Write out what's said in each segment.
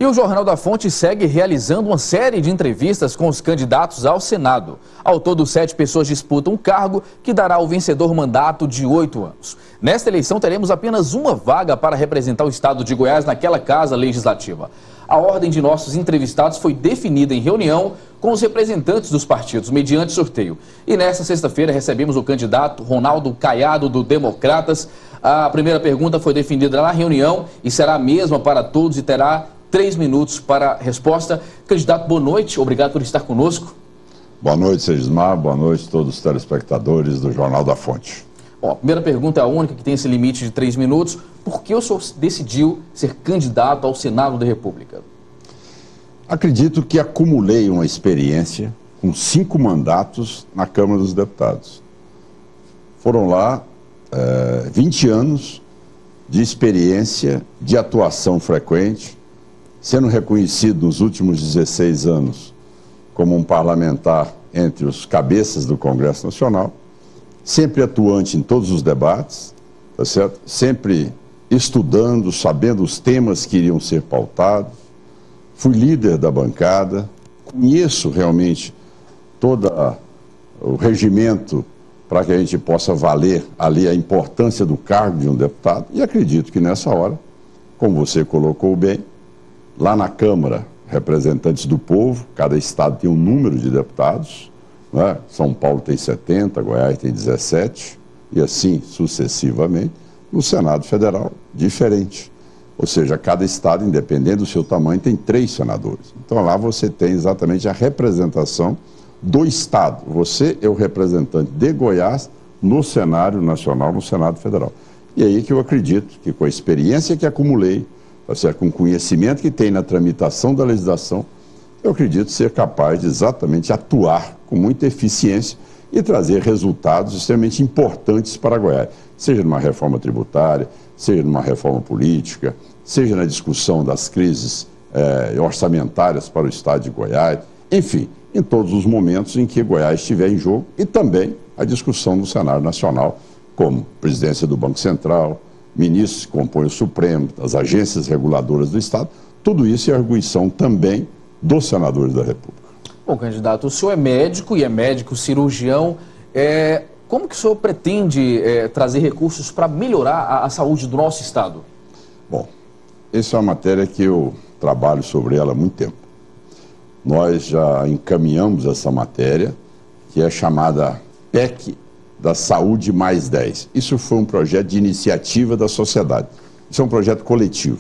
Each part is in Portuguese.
o Jornal da Fonte segue realizando uma série de entrevistas com os candidatos ao Senado. Ao todo, 7 pessoas disputam um cargo que dará ao vencedor mandato de 8 anos. Nesta eleição, teremos apenas uma vaga para representar o estado de Goiás naquela casa legislativa. A ordem de nossos entrevistados foi definida em reunião com os representantes dos partidos, mediante sorteio. E nesta sexta-feira recebemos o candidato Ronaldo Caiado, do Democratas. A primeira pergunta foi definida na reunião e será a mesma para todos e terá 3 minutos para a resposta. Candidato, boa noite. Obrigado por estar conosco. Boa noite, Segismar. Boa noite a todos os telespectadores do Jornal da Fonte. Bom, a primeira pergunta é a única que tem esse limite de 3 minutos. Por que o senhor decidiu ser candidato ao Senado da República? Acredito que acumulei uma experiência com 5 mandatos na Câmara dos Deputados. Foram lá 20 anos de experiência, de atuação frequente, sendo reconhecido nos últimos 16 anos como um parlamentar entre os cabeças do Congresso Nacional, sempre atuante em todos os debates, tá certo? Sempre estudando, sabendo os temas que iriam ser pautados. Fui líder da bancada, conheço realmente todo o regimento para que a gente possa valer ali a importância do cargo de um deputado, e acredito que nessa hora, como você colocou bem, lá na Câmara, representantes do povo, cada estado tem um número de deputados, né? São Paulo tem 70, Goiás tem 17, e assim sucessivamente. No Senado Federal, diferente. Ou seja, cada estado, independente do seu tamanho, tem 3 senadores. Então lá você tem exatamente a representação do estado. Você é o representante de Goiás no cenário nacional, no Senado Federal. E aí que eu acredito que com a experiência que acumulei, tá certo? Com o conhecimento que tem na tramitação da legislação, eu acredito ser capaz de exatamente atuar com muita eficiência e trazer resultados extremamente importantes para Goiás, seja numa reforma tributária, seja numa reforma política, seja na discussão das crises orçamentárias para o estado de Goiás, enfim, em todos os momentos em que Goiás estiver em jogo, e também a discussão no cenário nacional, como presidência do Banco Central, ministros que compõem o Supremo, as agências reguladoras do estado, tudo isso é arguição também dos senadores da República. Bom, candidato, o senhor é médico e é médico cirurgião. Como que o senhor pretende trazer recursos para melhorar a saúde do nosso estado? Bom, essa é uma matéria que eu trabalho sobre ela há muito tempo. Nós já encaminhamos essa matéria, que é chamada PEC da Saúde mais 10. Isso foi um projeto de iniciativa da sociedade. Isso é um projeto coletivo.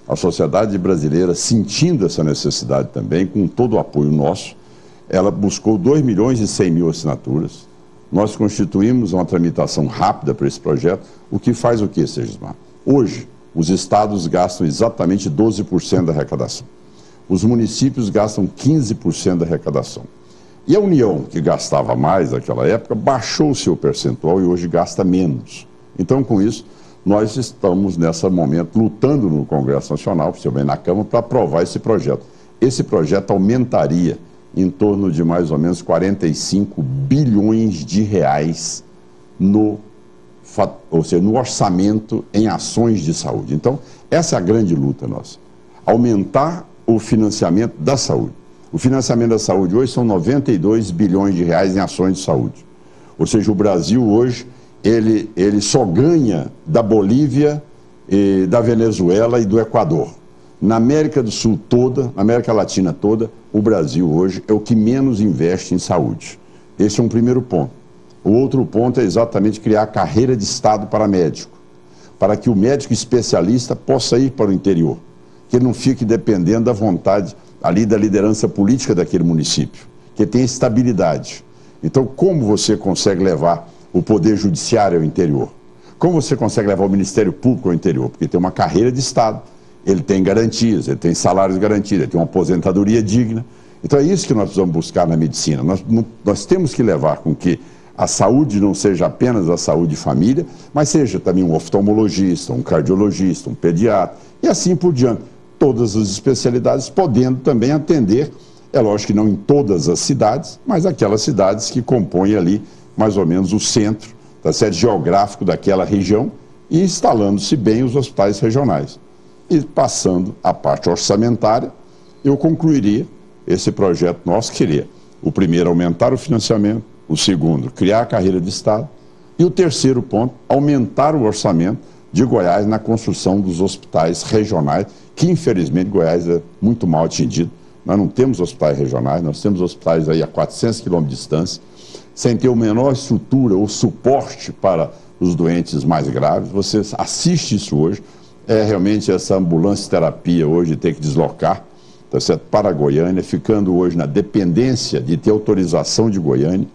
A sociedade brasileira, sentindo essa necessidade também, com todo o apoio nosso, ela buscou 2.100.000 assinaturas. Nós constituímos uma tramitação rápida para esse projeto, o que faz o quê, Segismar? Hoje, os estados gastam exatamente 12% da arrecadação. Os municípios gastam 15% da arrecadação. E a União, que gastava mais naquela época, baixou o seu percentual e hoje gasta menos. Então, com isso, nós estamos, nesse momento, lutando no Congresso Nacional, também na Câmara, para aprovar esse projeto. Esse projeto aumentaria em torno de mais ou menos 45 bilhões de reais no orçamento em ações de saúde. Então, essa é a grande luta nossa. Aumentar o financiamento da saúde. O financiamento da saúde hoje são 92 bilhões de reais em ações de saúde. Ou seja, o Brasil hoje, ele só ganha da Bolívia, da Venezuela e do Equador. Na América do Sul toda, na América Latina toda, o Brasil hoje é o que menos investe em saúde. Esse é um primeiro ponto. O outro ponto é exatamente criar a carreira de Estado para médico, para que o médico especialista possa ir para o interior, que ele não fique dependendo da vontade ali da liderança política daquele município, que tenha estabilidade. Então, como você consegue levar o Poder Judiciário ao interior? Como você consegue levar o Ministério Público ao interior? Porque tem uma carreira de Estado, ele tem garantias, ele tem salários garantidos, ele tem uma aposentadoria digna. Então é isso que nós precisamos buscar na medicina. Nós temos que levar com que a saúde não seja apenas a saúde de família, mas seja também um oftalmologista, um cardiologista, um pediatra, e assim por diante. Todas as especialidades podendo também atender, é lógico que não em todas as cidades, mas aquelas cidades que compõem ali mais ou menos o centro, tá certo, geográfico daquela região, e instalando-se bem os hospitais regionais. e passando a parte orçamentária, eu concluiria esse projeto nosso, que seria o primeiro, aumentar o financiamento, o segundo, criar a carreira de Estado, e o terceiro ponto, aumentar o orçamento de Goiás na construção dos hospitais regionais, que infelizmente Goiás é muito mal atendido. Nós não temos hospitais regionais, nós temos hospitais aí a 400 quilômetros de distância, sem ter a menor estrutura ou suporte para os doentes mais graves. Você assiste isso hoje, realmente essa ambulância terapia hoje tem que deslocar, tá certo, para Goiânia, ficando hoje na dependência de ter autorização de Goiânia.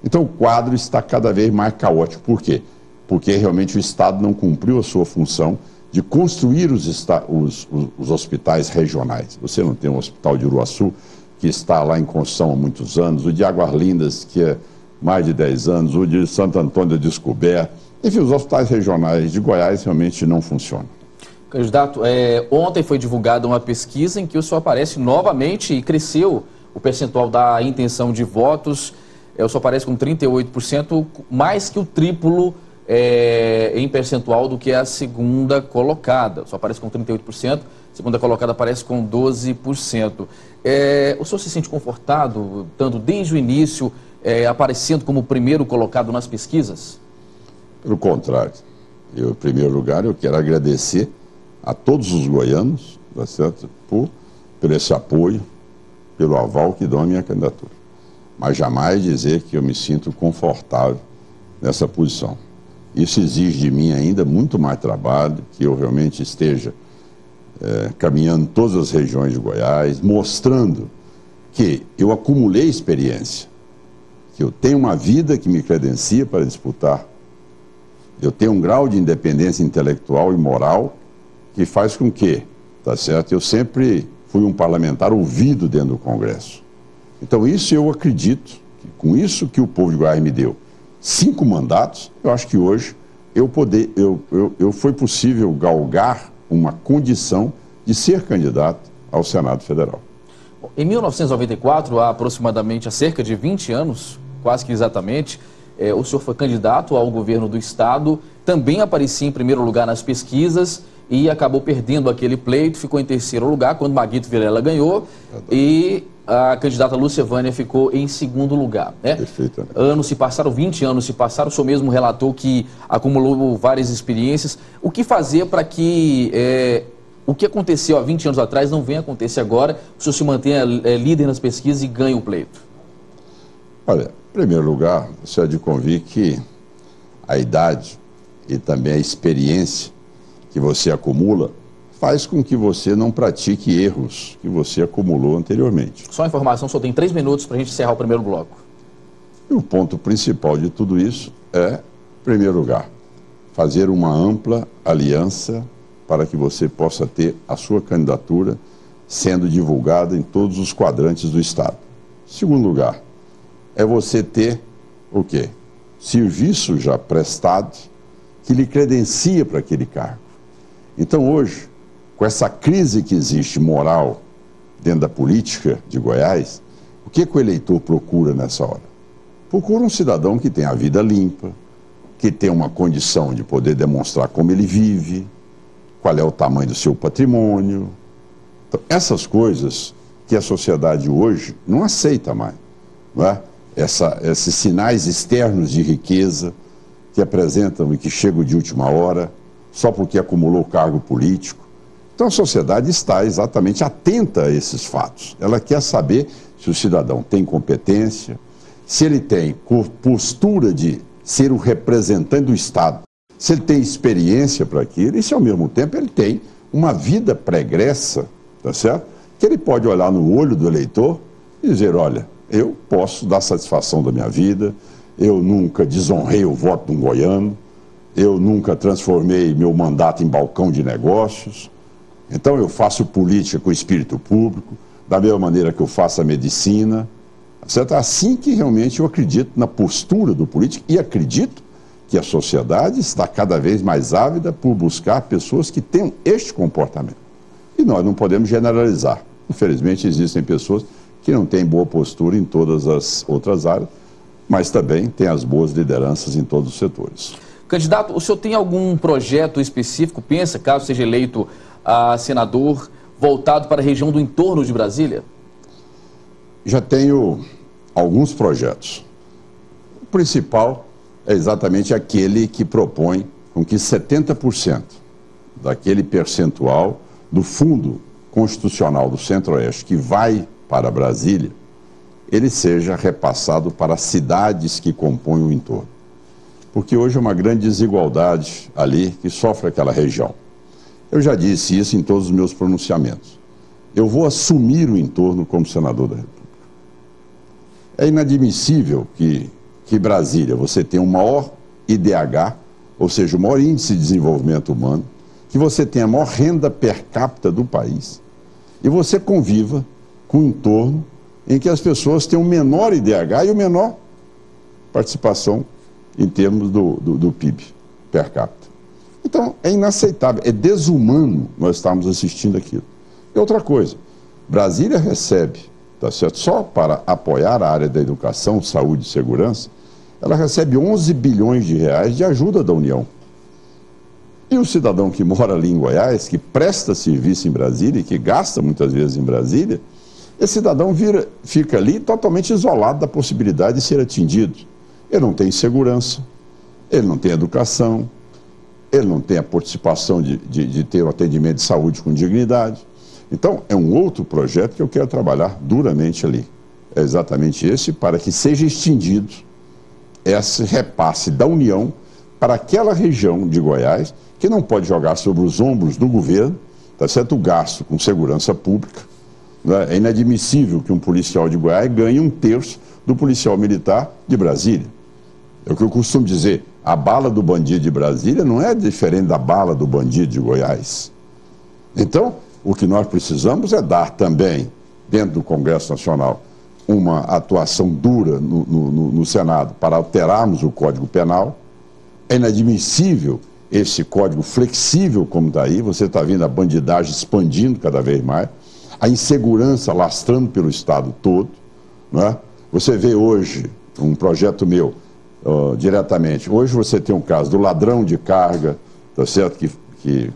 Então o quadro está cada vez mais caótico. Por quê? Porque realmente o Estado não cumpriu a sua função de construir os hospitais regionais. Você não tem um hospital de Uruaçu, que está lá em construção há muitos anos, o de Águas Lindas, que é mais de 10 anos, o de Santo Antônio da Descoberta. Enfim, os hospitais regionais de Goiás realmente não funcionam. Candidato, ontem foi divulgada uma pesquisa em que o senhor aparece novamente e cresceu o percentual da intenção de votos. O senhor aparece com 38%, mais que o triplo em percentual do que a segunda colocada. O senhor aparece com 38%, a segunda colocada aparece com 12%. O senhor se sente confortado, estando desde o início, aparecendo como primeiro colocado nas pesquisas? Pelo contrário. Em primeiro lugar, eu quero agradecer a todos os goianos, tá certo? Por esse apoio, pelo aval que dão à minha candidatura. Mas jamais dizer que eu me sinto confortável nessa posição. Isso exige de mim ainda muito mais trabalho, que eu realmente esteja caminhando todas as regiões de Goiás, mostrando que eu acumulei experiência, que eu tenho uma vida que me credencia para disputar, eu tenho um grau de independência intelectual e moral que faz com que, tá certo, eu sempre fui um parlamentar ouvido dentro do Congresso. Então isso eu acredito, que com isso que o povo de Goiás me deu, 5 mandatos, eu acho que hoje foi possível galgar uma condição de ser candidato ao Senado Federal. Em 1994, há cerca de 20 anos, quase que exatamente, o senhor foi candidato ao governo do Estado, também aparecia em primeiro lugar nas pesquisas e acabou perdendo aquele pleito, ficou em terceiro lugar quando Maguito Vilela ganhou e a candidata Lúcia Vânia ficou em segundo lugar, né? Perfeitamente. Anos se passaram, 20 anos se passaram, o senhor mesmo relatou que acumulou várias experiências. O que fazer para que o que aconteceu há 20 anos atrás não venha acontecer agora, o senhor se mantenha líder nas pesquisas e ganhe o pleito? Olha, em primeiro lugar, você há de convir que a idade e também a experiência que você acumula faz com que você não pratique erros que você acumulou anteriormente. Só informação, só tem 3 minutos para a gente encerrar o primeiro bloco. E o ponto principal de tudo isso é, em primeiro lugar, fazer uma ampla aliança para que você possa ter a sua candidatura sendo divulgada em todos os quadrantes do Estado. Em segundo lugar, é você ter o quê? Serviço já prestado que lhe credencia para aquele cargo. Então hoje, com essa crise que existe moral dentro da política de Goiás, o que o eleitor procura nessa hora? Procura um cidadão que tenha a vida limpa, que tenha uma condição de poder demonstrar como ele vive, qual é o tamanho do seu patrimônio. Então, essas coisas que a sociedade hoje não aceita mais, não é? Esses sinais externos de riqueza que apresentam e que chegam de última hora, só porque acumulou cargo político. Então a sociedade está exatamente atenta a esses fatos. Ela quer saber se o cidadão tem competência, se ele tem postura de ser o representante do Estado, se ele tem experiência para aquilo e se ao mesmo tempo ele tem uma vida pregressa, tá certo? Que ele pode olhar no olho do eleitor e dizer, olha, eu posso dar satisfação da minha vida, eu nunca desonrei o voto de um goiano, eu nunca transformei meu mandato em balcão de negócios, então eu faço política com espírito público, da mesma maneira que eu faço a medicina, certo? Assim que realmente eu acredito na postura do político e acredito que a sociedade está cada vez mais ávida por buscar pessoas que tenham este comportamento. E nós não podemos generalizar. Infelizmente existem pessoas que não têm boa postura em todas as outras áreas, mas também têm as boas lideranças em todos os setores. Candidato, o senhor tem algum projeto específico, pensa, caso seja eleito senador, voltado para a região do entorno de Brasília? Já tenho alguns projetos. O principal é exatamente aquele que propõe com que 70% daquele percentual do Fundo Constitucional do Centro-Oeste que vai para Brasília, ele seja repassado para as cidades que compõem o entorno. Porque hoje é uma grande desigualdade ali que sofre aquela região. Eu já disse isso em todos os meus pronunciamentos. Eu vou assumir o entorno como senador da República. É inadmissível que Brasília, você tenha o maior IDH, ou seja, o maior índice de desenvolvimento humano, que você tenha a maior renda per capita do país, e você conviva com um entorno em que as pessoas têm o menor IDH e o menor participação em termos do PIB per capita. Então, é inaceitável, é desumano nós estarmos assistindo aquilo. E outra coisa, Brasília recebe, tá certo? Só para apoiar a área da educação, saúde e segurança, ela recebe 11 bilhões de reais de ajuda da União. E o cidadão que mora ali em Goiás, que presta serviço em Brasília e que gasta muitas vezes em Brasília, esse cidadão fica ali totalmente isolado da possibilidade de ser atendido. Ele não tem segurança, ele não tem educação, ele não tem a participação de ter um atendimento de saúde com dignidade. Então, é um outro projeto que eu quero trabalhar duramente ali. É exatamente esse, para que seja extindido esse repasse da União para aquela região de Goiás, que não pode jogar sobre os ombros do governo, tá certo? O gasto com segurança pública. Né? É inadmissível que um policial de Goiás ganhe 1/3 do policial militar de Brasília. É o que eu costumo dizer, a bala do bandido de Brasília não é diferente da bala do bandido de Goiás. Então, o que nós precisamos é dar também, dentro do Congresso Nacional, uma atuação dura no Senado para alterarmos o Código Penal. É inadmissível esse código flexível como está aí, você está vendo a bandidagem expandindo cada vez mais, a insegurança lastrando pelo Estado todo, não é? Você vê hoje, um projeto meu, diretamente, hoje você tem um caso do ladrão de carga, tá certo? Que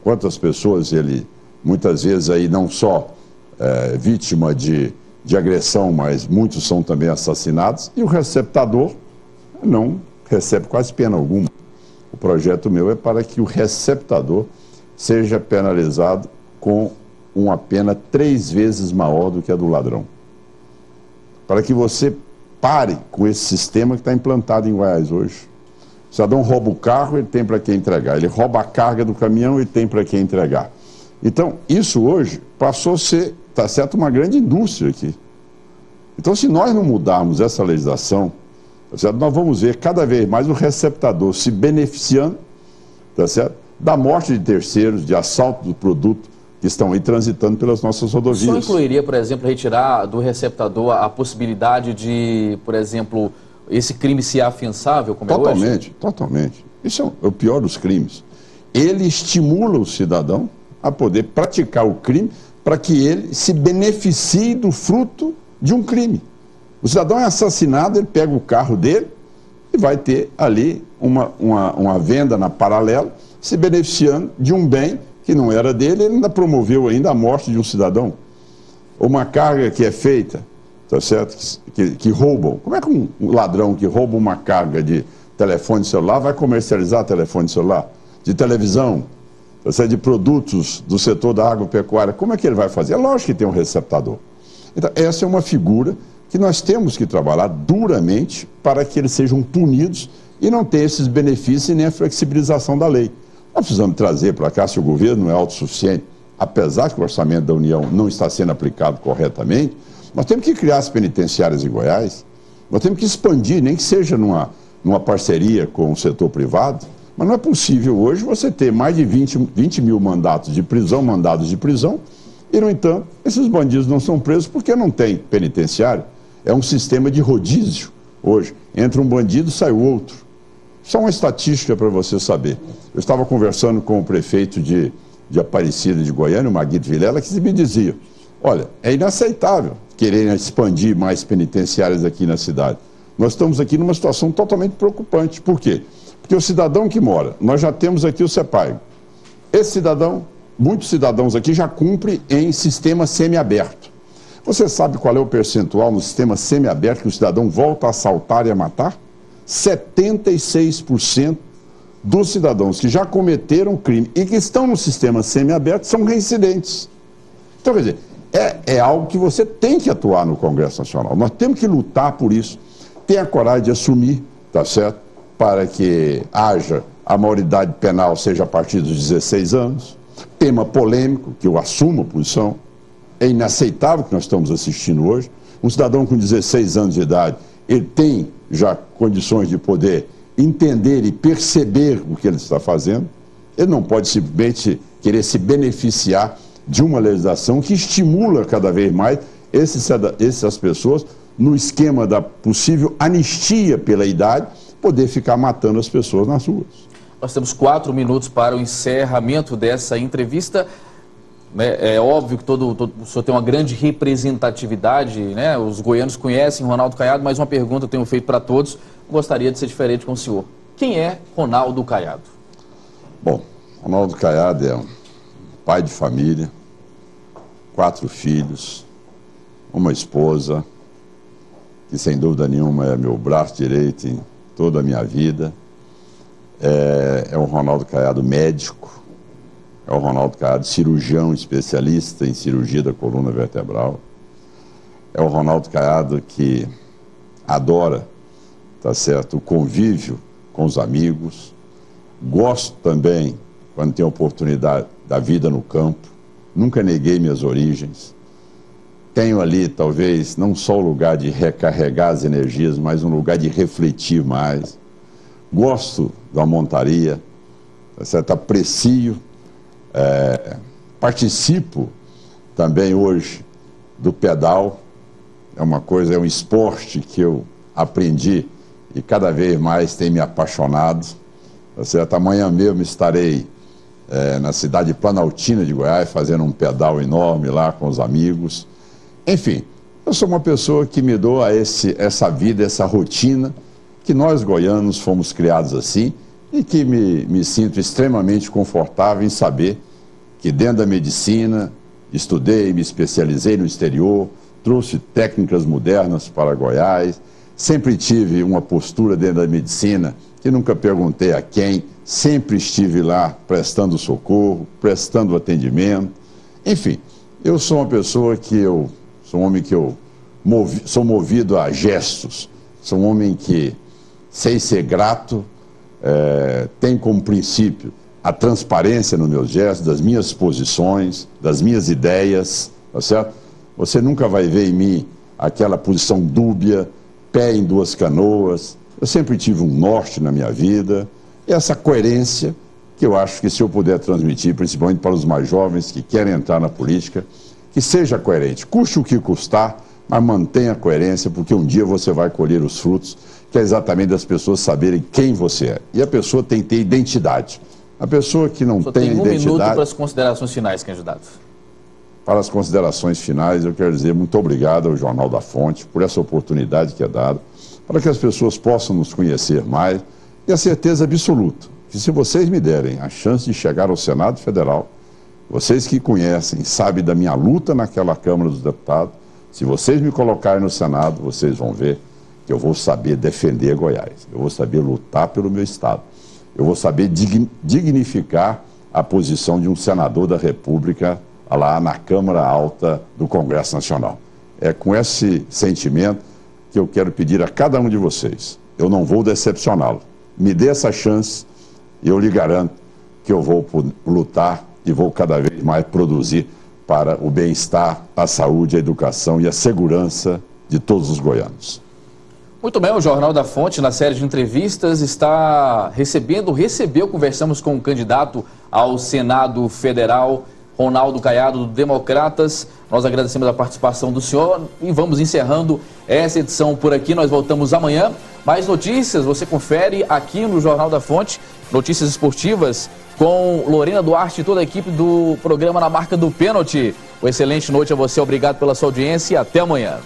quantas pessoas ele, muitas vezes aí não só vítima de agressão, mas muitos são também assassinados, e o receptador não recebe quase pena alguma. O projeto meu é para que o receptador seja penalizado com uma pena 3 vezes maior do que a do ladrão. Para que você pare com esse sistema que está implantado em Goiás hoje. O cidadão rouba o carro, ele tem para quem entregar. Ele rouba a carga do caminhão, ele tem para quem entregar. Então, isso hoje passou a ser, tá certo, uma grande indústria aqui. Então, se nós não mudarmos essa legislação, tá certo, nós vamos ver cada vez mais o receptador se beneficiando, tá certo, da morte de terceiros, de assalto do produto que estão aí transitando pelas nossas rodovias. O senhor incluiria, por exemplo, retirar do receptador a possibilidade de, por exemplo, esse crime ser afiançável, como é hoje? Totalmente. Isso é o pior dos crimes. Ele estimula o cidadão a poder praticar o crime para que ele se beneficie do fruto de um crime. O cidadão é assassinado, ele pega o carro dele e vai ter ali uma venda na paralela, se beneficiando de um bem que não era dele, ele ainda promoveu ainda a morte de um cidadão. Uma carga que é feita, tá certo? Que roubam. Como é que um ladrão que rouba uma carga de telefone celular vai comercializar telefone celular? De televisão, tá certo? De produtos do setor da agropecuária, como é que ele vai fazer? É lógico que tem um receptador. Então, essa é uma figura que nós temos que trabalhar duramente para que eles sejam punidos e não tenham esses benefícios e nem a flexibilização da lei. Nós precisamos trazer para cá, se o governo não é autossuficiente, apesar que o orçamento da União não está sendo aplicado corretamente, nós temos que criar as penitenciárias em Goiás, nós temos que expandir, nem que seja numa parceria com o setor privado, mas não é possível hoje você ter mais de 20 mil mandados de prisão, e, no entanto, esses bandidos não são presos porque não tem penitenciário. É um sistema de rodízio hoje. Entra um bandido, sai o outro. Só uma estatística para você saber. Eu estava conversando com o prefeito de Aparecida de Goiânia, o Maguito Vilela, que me dizia, olha, é inaceitável querer expandir mais penitenciárias aqui na cidade. Nós estamos aqui numa situação totalmente preocupante. Por quê? Porque o cidadão que mora, nós já temos aqui o CEPAI. Esse cidadão, muitos cidadãos aqui já cumprem em sistema semiaberto. Você sabe qual é o percentual no sistema semiaberto que o cidadão volta a assaltar e a matar? 76% dos cidadãos que já cometeram crime e que estão no sistema semiaberto são reincidentes. Então, quer dizer, é algo que você tem que atuar no Congresso Nacional. Nós temos que lutar por isso. Tenha coragem de assumir, tá certo? Para que haja a maioridade penal seja a partir dos 16 anos. Tema polêmico, que eu assumo a posição. É inaceitável o que nós estamos assistindo hoje. Um cidadão com 16 anos de idade, ele tem já condições de poder entender e perceber o que ele está fazendo. Ele não pode simplesmente querer se beneficiar de uma legislação que estimula cada vez mais essas pessoas, no esquema da possível anistia pela idade, poder ficar matando as pessoas nas ruas. Nós temos 4 minutos para o encerramento dessa entrevista. É óbvio que o senhor tem uma grande representatividade, né? Os goianos conhecem Ronaldo Caiado, mas uma pergunta eu tenho feito para todos, gostaria de ser diferente com o senhor. Quem é Ronaldo Caiado? Bom, Ronaldo Caiado é um pai de família, 4 filhos, uma esposa, que sem dúvida nenhuma é meu braço direito em toda a minha vida. É o Ronaldo Caiado médico, é o Ronaldo Caiado cirurgião especialista em cirurgia da coluna vertebral, é o Ronaldo Caiado que adora, tá certo, o convívio com os amigos. Gosto também, quando tem oportunidade, da vida no campo. Nunca neguei minhas origens. Tenho ali, talvez, não só o lugar de recarregar as energias, mas um lugar de refletir mais. Gosto da montaria, tá certo? Aprecio, participo também hoje do pedal. É uma coisa, é um esporte que eu aprendi e cada vez mais tem me apaixonado. Tá certo? Amanhã mesmo estarei na cidade planaltina de Goiás, fazendo um pedal enorme lá com os amigos. Enfim, eu sou uma pessoa que me dou a essa vida, essa rotina, que nós goianos fomos criados assim, e que me sinto extremamente confortável em saber que dentro da medicina, estudei, me especializei no exterior, trouxe técnicas modernas para Goiás, sempre tive uma postura dentro da medicina que nunca perguntei a quem, sempre estive lá prestando socorro, prestando atendimento. Enfim, eu sou uma pessoa que sou um homem que sou movido a gestos, sou um homem que sei ser grato, tenho como princípio a transparência nos meus gestos, das minhas posições, das minhas ideias, tá certo? Você nunca vai ver em mim aquela posição dúbia, pé em 2 canoas. Eu sempre tive um norte na minha vida, e essa coerência que eu acho que se eu puder transmitir, principalmente para os mais jovens que querem entrar na política, que seja coerente, custe o que custar, mas mantenha a coerência, porque um dia você vai colher os frutos, que é exatamente das pessoas saberem quem você é. E a pessoa tem que ter identidade. A pessoa que não tem identidade... Tem 1 minuto para as considerações finais, candidato. Para as considerações finais, eu quero dizer muito obrigado ao Jornal da Fonte por essa oportunidade que é dada, para que as pessoas possam nos conhecer mais, e a certeza absoluta que se vocês me derem a chance de chegar ao Senado Federal, vocês que conhecem, sabem da minha luta naquela Câmara dos Deputados, se vocês me colocarem no Senado, vocês vão ver que eu vou saber defender Goiás, eu vou saber lutar pelo meu Estado, eu vou saber dignificar a posição de um senador da República lá na Câmara Alta do Congresso Nacional. É com esse sentimento que eu quero pedir a cada um de vocês. Eu não vou decepcioná-lo. Me dê essa chance e eu lhe garanto que eu vou lutar e vou cada vez mais produzir para o bem-estar, a saúde, a educação e a segurança de todos os goianos. Muito bem, o Jornal da Fonte, na série de entrevistas, recebeu, conversamos com o candidato ao Senado Federal, Ronaldo Caiado, do Democratas. Nós agradecemos a participação do senhor e vamos encerrando essa edição por aqui. Nós voltamos amanhã. Mais notícias você confere aqui no Jornal da Fonte, notícias esportivas com Lorena Duarte e toda a equipe do programa Na Marca do Pênalti. Uma excelente noite a você, obrigado pela sua audiência e até amanhã.